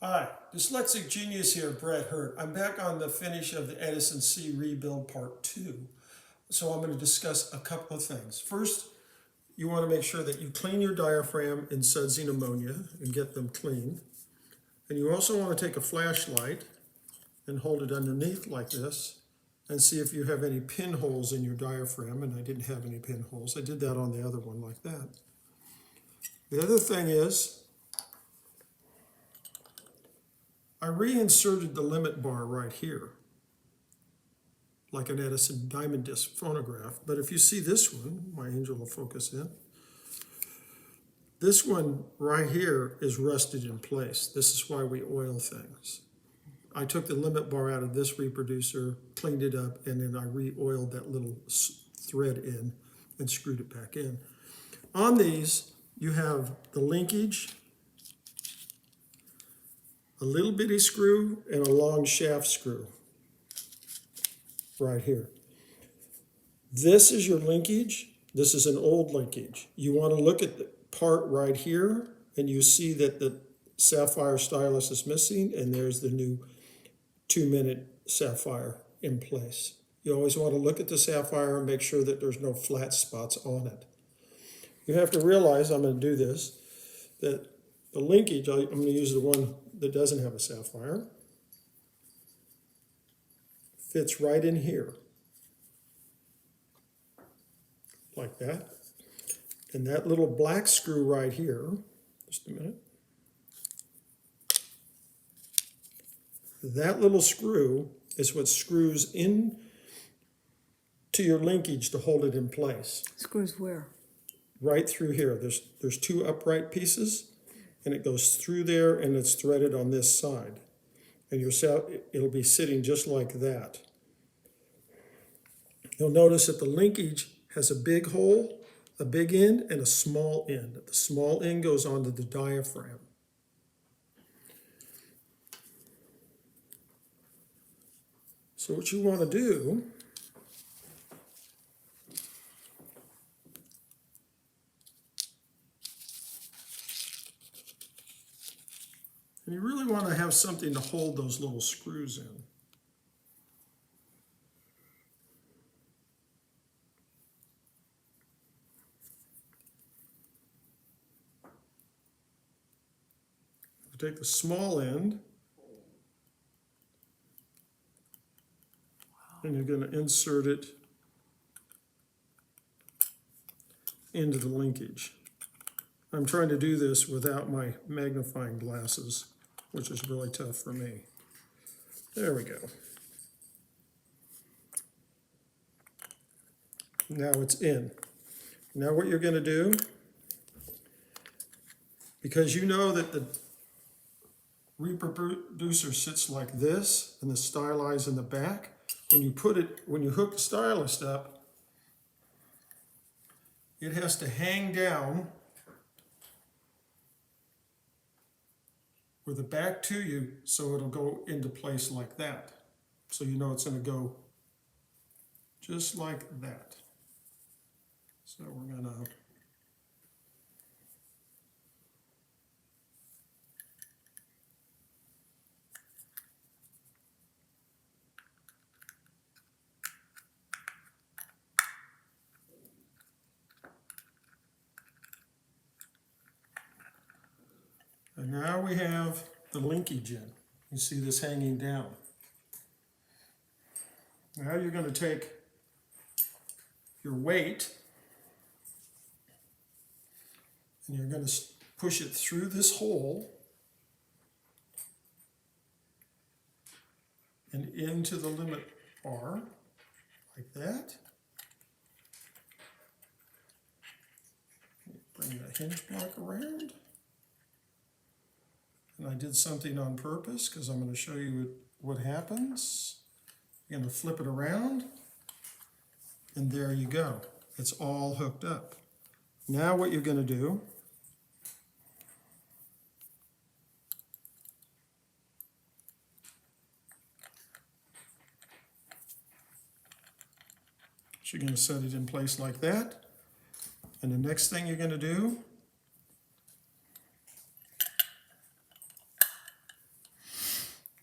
Hi, Dyslexic Genius here, Brett Hurt. I'm back on the finish of the Edison C rebuild part 2. So I'm going to discuss a couple of things. First, you want to make sure that you clean your diaphragm in sudsing ammonia and get them clean. And you also want to take a flashlight and hold it underneath like this and see if you have any pinholes in your diaphragm. And I didn't have any pinholes. I did that on the other one like that. The other thing is, I reinserted the limit bar right here, like an Edison diamond disc phonograph. But if you see this one, my angel will focus in, this one right here is rusted in place. This is why we oil things. I took the limit bar out of this reproducer, cleaned it up, and then I re-oiled that little thread in and screwed it back in. On these, you have the linkage, a little bitty screw, and a long shaft screw right here. This is your linkage. This is an old linkage. You want to look at the part right here, and you see that the sapphire stylus is missing, and there's the new 2-minute sapphire in place. You always want to look at the sapphire and make sure that there's no flat spots on it. You have to realize, I'm going to do this, that the linkage, I'm going to use the one that doesn't have a sapphire, fits right in here, like that. And that little black screw right here, just a minute, that little screw is what screws in to your linkage to hold it in place. Screws where? Right through here. There's 2 upright pieces, and it goes through there, and it's threaded on this side. And it'll be sitting just like that. You'll notice that the linkage has a big hole, a big end, and a small end. The small end goes onto the diaphragm. So what you want to do and you really want to have something to hold those little screws in. Take the small end, and you're going to insert it into the linkage. I'm trying to do this without my magnifying glasses, which is really tough for me. There we go. Now it's in. Now what you're going to do, because you know that the reproducer sits like this and the stylize in the back, when you hook the stylus up, it has to hang down with the back to you, so it'll go into place like that. So you know it's going to go just like that. So we're going to and now we have the linkage in. You see this hanging down. Now you're going to take your weight and you're going to push it through this hole and into the limit bar, like that. Bring the hinge block around. And I did something on purpose because I'm going to show you what happens. You're going to flip it around, and there you go. It's all hooked up. Now what you're going to do is you're going to set it in place like that. And the next thing you're going to do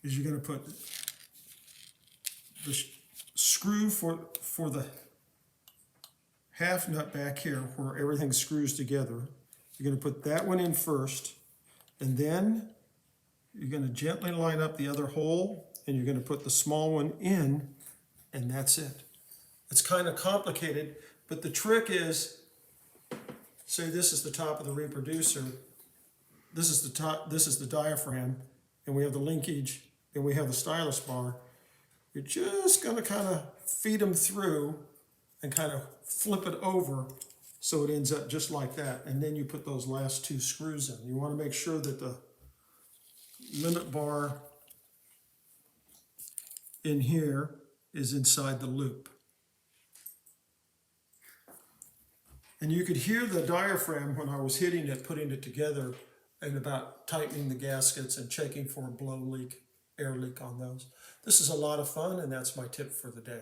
is you're going to put the screw for the half nut back here where everything screws together. You're going to put that one in first, and then you're going to gently line up the other hole, and you're going to put the small one in, and that's it. It's kind of complicated, but the trick is, say this is the top of the reproducer, this is the top, this is the diaphragm, and we have the linkage, and we have the stylus bar. You're just going to kind of feed them through and kind of flip it over so it ends up just like that. And then you put those last two screws in. You want to make sure that the limit bar in here is inside the loop. And you could hear the diaphragm when I was hitting it, putting it together, and about tightening the gaskets and checking for a blow leak, air leak on those. This is a lot of fun, and that's my tip for the day.